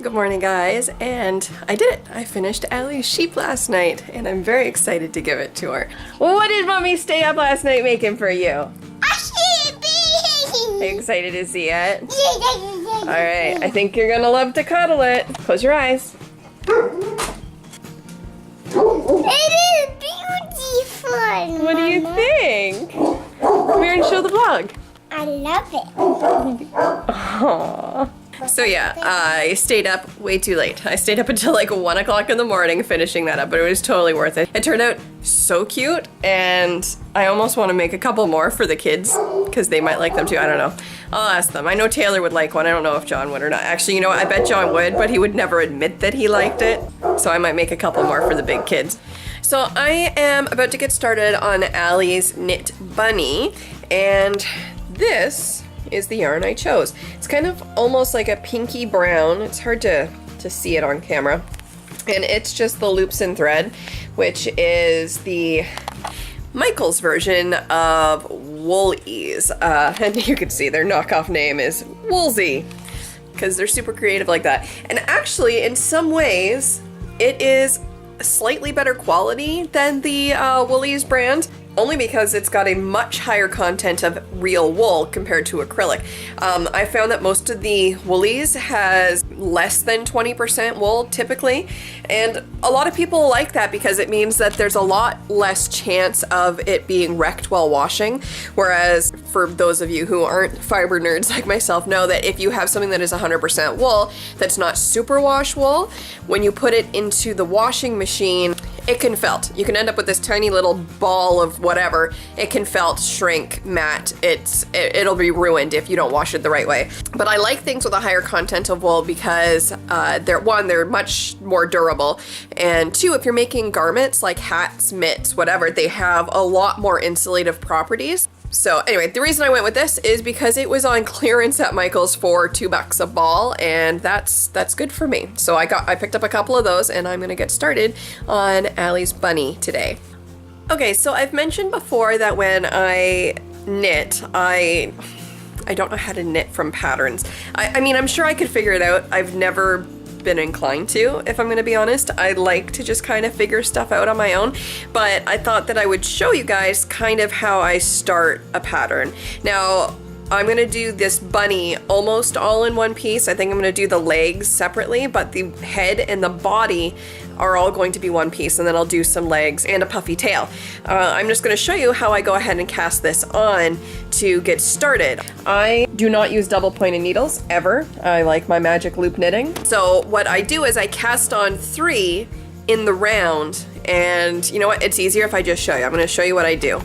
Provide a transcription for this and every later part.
Good morning, guys, and I did it. I finished Allie's sheep last night, and I'm very excited to give it to her. Well, what did Mommy stay up last night making for you? A sheepy! Are you excited to see it? Alright, I think you're gonna love to cuddle it. Close your eyes. It is beautiful! What do you think? Come here and show the vlog. I love it. Aww. So yeah, I stayed up way too late. I stayed up until like 1 o'clock in the morning finishing that up, but it was totally worth it. It turned out so cute, and I almost want to make a couple more for the kids because they might like them too. I don't know. I'll ask them. I know Taylor would like one. I don't know if John would or not. Actually, you know what? I bet John would, but he would never admit that he liked it. So I might make a couple more for the big kids. So I am about to get started on Allie's knit bunny, and this is the yarn I chose. It's kind of almost like a pinky brown. It's hard to see it on camera. And it's just the loops and thread, which is the Michael's version of Woolies. And you can see their knockoff name is Woolsey, because they're super creative like that. And actually, in some ways, it is slightly better quality than the Woolies brand, only because it's got a much higher content of real wool compared to acrylic. I found that most of the Woolies has less than 20% wool typically, and a lot of people like that because it means that there's a lot less chance of it being wrecked while washing, whereas for those of you who aren't fiber nerds like myself know that if you have something that is 100% wool that's not superwash wool, when you put it into the washing machine, it can felt. You can end up with this tiny little ball of whatever. It can felt, shrink, matte. It'll be ruined if you don't wash it the right way. But I like things with a higher content of wool because they're much more durable, and two, if you're making garments like hats, mitts, whatever, they have a lot more insulative properties. So anyway, the reason I went with this is because it was on clearance at Michael's for $2 a ball, and that's good for me. So I picked up a couple of those, and I'm gonna get started on Allie's bunny today. Okay, so I've mentioned before that when I knit, I don't know how to knit from patterns. I mean, I'm sure I could figure it out. I've never been inclined to, if I'm gonna be honest. I like to just kind of figure stuff out on my own, but I thought that I would show you guys kind of how I start a pattern. Now, I'm gonna do this bunny almost all in one piece. I think I'm gonna do the legs separately, but the head and the body are all going to be one piece, and then I'll do some legs and a puffy tail. I'm just gonna show you how I go ahead and cast this on to get started. I do not use double pointed needles ever. I like my magic loop knitting. So what I do is I cast on 3 in the round, and you know what? It's easier if I just show you. I'm gonna show you what I do.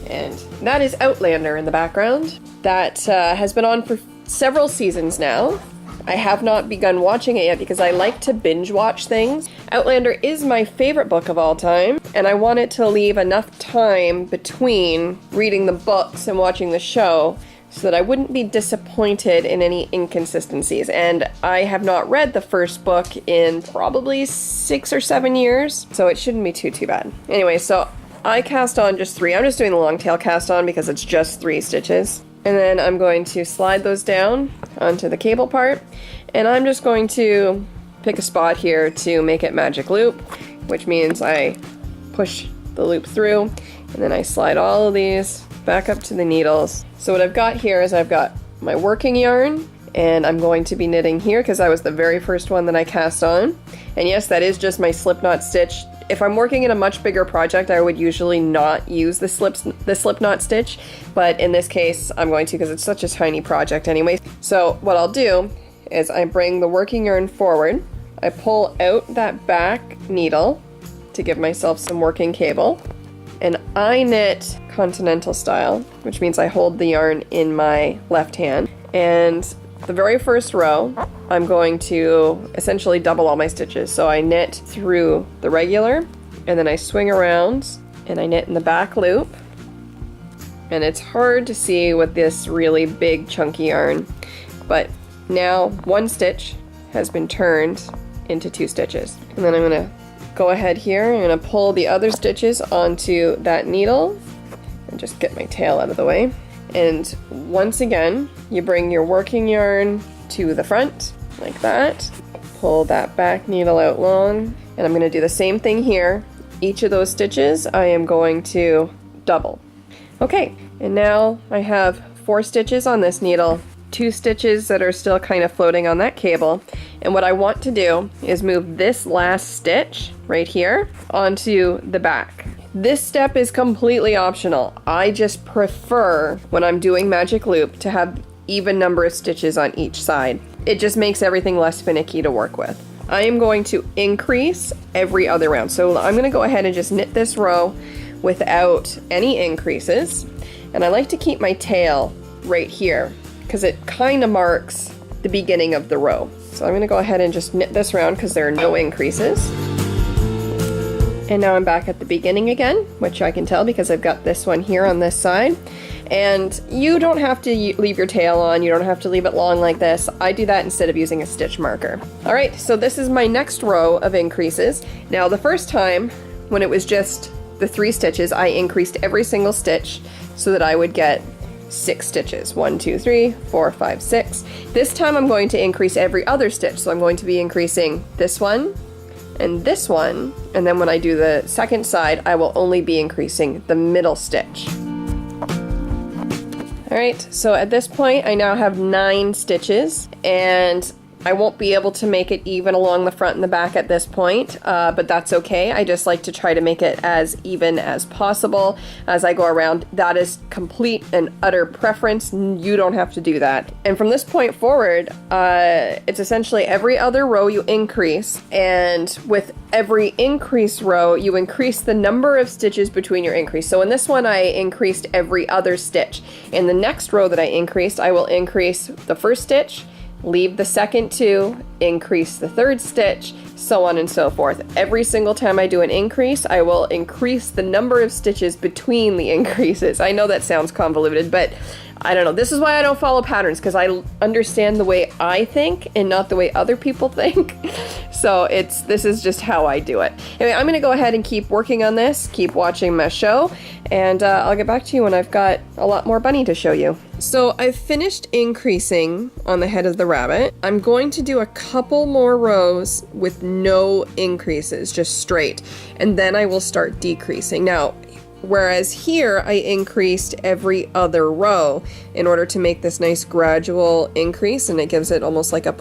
And that is Outlander in the background. That has been on for several seasons now. I have not begun watching it yet because I like to binge watch things. Outlander is my favorite book of all time, and I wanted to leave enough time between reading the books and watching the show so that I wouldn't be disappointed in any inconsistencies. And I have not read the first book in probably 6 or 7 years, so it shouldn't be too bad. Anyway, so I cast on just 3. I'm just doing the long tail cast on because it's just 3 stitches. And then I'm going to slide those down onto the cable part, and I'm just going to pick a spot here to make it magic loop, which means I push the loop through, and then I slide all of these back up to the needles. So what I've got here is I've got my working yarn, and I'm going to be knitting here because that was the very first one that I cast on. And yes, that is just my slip knot stitch. If I'm working in a much bigger project, I would usually not use the slip knot stitch, but in this case, I'm going to because it's such a tiny project anyway. So what I'll do is I bring the working yarn forward, I pull out that back needle to give myself some working cable, and I knit continental style, which means I hold the yarn in my left hand, and the very first row, I'm going to essentially double all my stitches. So I knit through the regular, and then I swing around, and I knit in the back loop. And it's hard to see with this really big chunky yarn, but now 1 stitch has been turned into 2 stitches. And then I'm gonna go ahead here, I'm gonna pull the other stitches onto that needle, and just get my tail out of the way. And once again, you bring your working yarn to the front, like that, pull that back needle out long, and I'm going to do the same thing here. Each of those stitches I am going to double. Okay, and now I have 4 stitches on this needle, 2 stitches that are still kind of floating on that cable, and what I want to do is move this last stitch right here onto the back. This step is completely optional. I just prefer, when I'm doing magic loop, to have even number of stitches on each side. It just makes everything less finicky to work with. I am going to increase every other round. So I'm going to go ahead and just knit this row without any increases. And I like to keep my tail right here because it kind of marks the beginning of the row. So I'm going to go ahead and just knit this round because there are no increases. And now I'm back at the beginning again, which I can tell because I've got this one here on this side. And you don't have to leave your tail on, you don't have to leave it long like this. I do that instead of using a stitch marker. All right, so this is my next row of increases. Now the first time, when it was just the 3 stitches, I increased every single stitch so that I would get 6 stitches. 1, 2, 3, 4, 5, 6. This time I'm going to increase every other stitch. So I'm going to be increasing this one, and this one, and then when I do the second side, I will only be increasing the middle stitch. Alright, so at this point I now have 9 stitches, and I won't be able to make it even along the front and the back at this point, but that's okay. I just like to try to make it as even as possible as I go around. That is complete and utter preference. You don't have to do that. And from this point forward, it's essentially every other row you increase, and with every increased row, you increase the number of stitches between your increase. So in this one, I increased every other stitch. In the next row that I increased, I will increase the first stitch, leave the second 2, increase the third stitch, so on and so forth. Every single time I do an increase, I will increase the number of stitches between the increases. I know that sounds convoluted, but I don't know. This is why I don't follow patterns, because I understand the way I think and not the way other people think. So this is just how I do it. Anyway, I'm going to go ahead and keep working on this, keep watching my show, and I'll get back to you when I've got a lot more bunny to show you. So I've finished increasing on the head of the rabbit. I'm going to do a couple more rows with no increases, just straight, and then I will start decreasing. Now, whereas here I increased every other row in order to make this nice gradual increase, and it gives it almost like a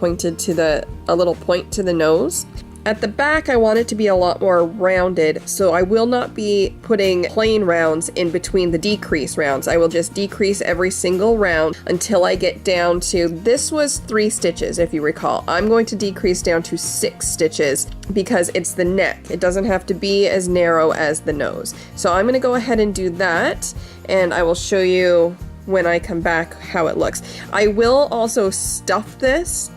little point to the nose. At the back, I want it to be a lot more rounded, so I will not be putting plain rounds in between the decrease rounds. I will just decrease every single round until I get down to, this was 3 stitches, if you recall. I'm going to decrease down to 6 stitches because it's the neck. It doesn't have to be as narrow as the nose. So I'm going to go ahead and do that, and I will show you when I come back how it looks. I will also stuff this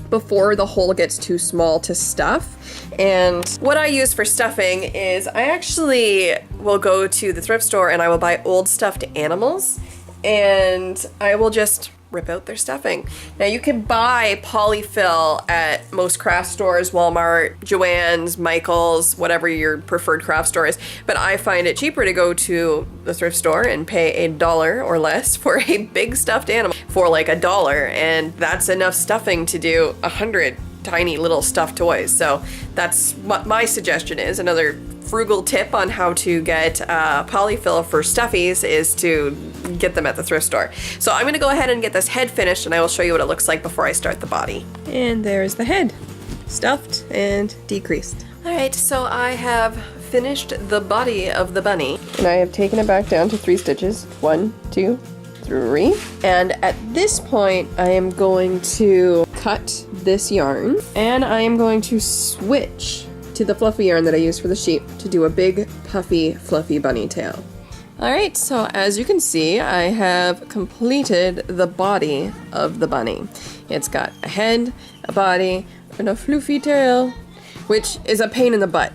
before the hole gets too small to stuff. And what I use for stuffing is I actually will go to the thrift store and I will buy old stuffed animals, and I will just rip out their stuffing. Now you can buy polyfill at most craft stores, Walmart, Joann's, Michael's, whatever your preferred craft store is, but I find it cheaper to go to the thrift store and pay $1 or less for a big stuffed animal for like $1, and that's enough stuffing to do 100 tiny little stuffed toys. So that's what my suggestion is. Another frugal tip on how to get polyfill for stuffies is to get them at the thrift store. So I'm going to go ahead and get this head finished, and I will show you what it looks like before I start the body. And there's the head, stuffed and decreased. All right, so I have finished the body of the bunny, and I have taken it back down to 3 stitches. 1, 2, 3. And at this point, I am going to cut this yarn, and I am going to switch to the fluffy yarn that I use for the sheep to do a big, puffy, fluffy bunny tail. Alright, so as you can see, I have completed the body of the bunny. It's got a head, a body, and a floofy tail, which is a pain in the butt.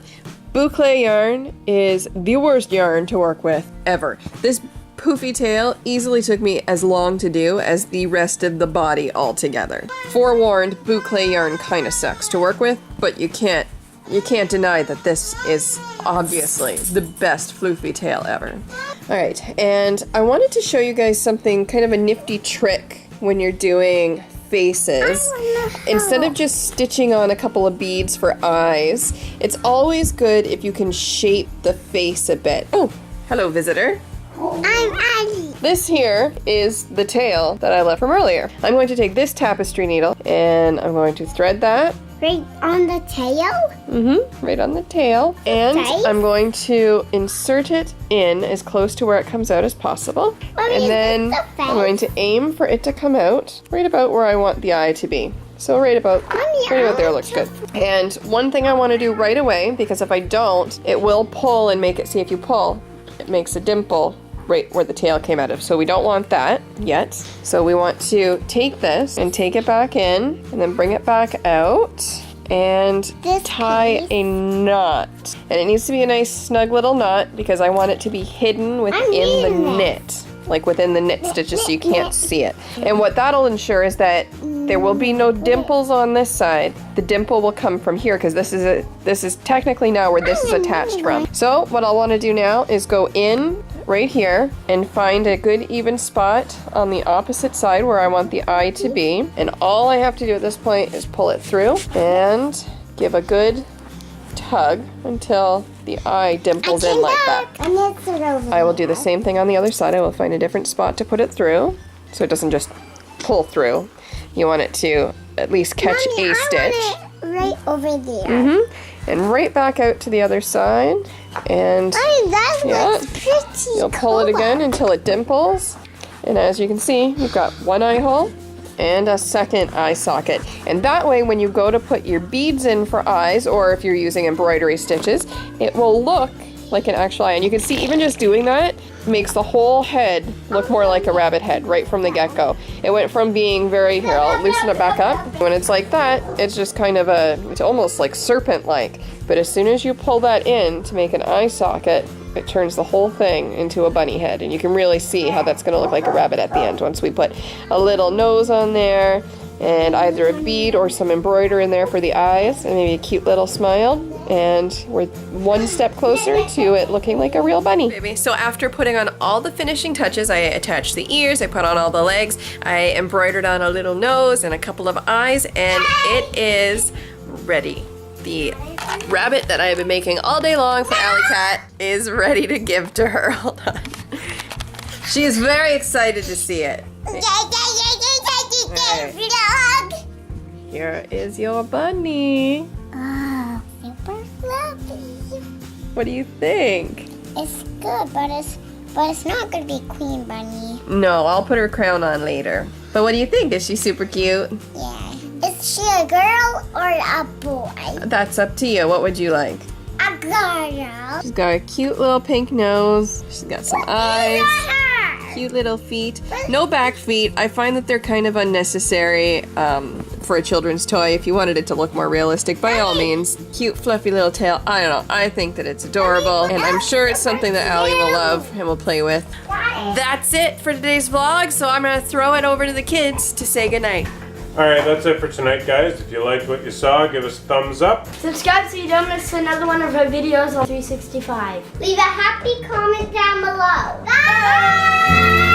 Boucle yarn is the worst yarn to work with ever. This poofy tail easily took me as long to do as the rest of the body altogether. Forewarned, boucle yarn kind of sucks to work with, but you can't deny that this is obviously the best floofy tail ever. Alright, and I wanted to show you guys something, kind of a nifty trick when you're doing faces. Instead of just stitching on a couple of beads for eyes, it's always good if you can shape the face a bit. Oh, hello visitor. I'm Addie. This here is the tail that I left from earlier. I'm going to take this tapestry needle and I'm going to thread that. Right on the tail? Right on the tail. And Okay. I'm going to insert it in as close to where it comes out as possible. Mommy, And is then this the face? I'm going to aim for it to come out right about where I want the eye to be. So right about there looks good. And one thing I want to do right away, because if I don't, it will pull and make it, see if you pull, it makes a dimple right where the tail came out of. So we don't want that yet. So we want to take this and take it back in and then bring it back out and This tie piece? a knot. And it needs to be a nice snug little knot because I want it to be hidden within the reading this. knit. Like within the knit stitches so you can't see it. And what that'll ensure is that there will be no dimples on this side. The dimple will come from here because this is technically now where this is attached from. So what I'll want to do now is go in right here and find a good even spot on the opposite side where I want the eye to be. And all I have to do at this point is pull it through and give a good tug until the eye dimples in like that. I will do the same thing on the other side. I will find a different spot to put it through so it doesn't just pull through. You want it to at least catch Mommy, a stitch. I want it right over there. And right back out to the other side. And Mommy, that Yeah. looks pretty you'll pull it cool. again until it dimples. And as you can see, you've got one eye hole and a second eye socket. And that way, when you go to put your beads in for eyes, or if you're using embroidery stitches, it will look like an actual eye. And you can see even just doing that makes the whole head look more like a rabbit head right from the get-go. It went from being very, here, I'll loosen it back up. When it's like that, it's just kind of it's almost like serpent-like. But as soon as you pull that in to make an eye socket, it turns the whole thing into a bunny head. And you can really see how that's gonna look like a rabbit at the end once we put a little nose on there and either a bead or some embroidery in there for the eyes and maybe a cute little smile. And we're one step closer to it looking like a real bunny. Baby. So after putting on all the finishing touches, I attached the ears, I put on all the legs, I embroidered on a little nose and a couple of eyes, and it is ready. The rabbit that I have been making all day long for Alley Cat is ready to give to her. Hold on. She is very excited to see it. Here is your bunny. Oh, super fluffy. What do you think? It's good, but it's not gonna be Queen Bunny. No, I'll put her crown on later. But what do you think? Is she super cute? Yeah. Is she a girl or a boy? That's up to you. What would you like? A girl. She's got a cute little pink nose. She's got some eyes. Her. Cute little feet. No back feet. I find that they're kind of unnecessary for a children's toy. If you wanted it to look more realistic, by all means. Cute fluffy little tail. I don't know. I think that it's adorable. And I'm sure it's something that Allie will love and will play with. That's it for today's vlog. So I'm going to throw it over to the kids to say goodnight. Alright, that's it for tonight, guys. If you liked what you saw, give us a thumbs up. Subscribe so you don't miss another one of our videos on 365. Leave a happy comment down below. Bye!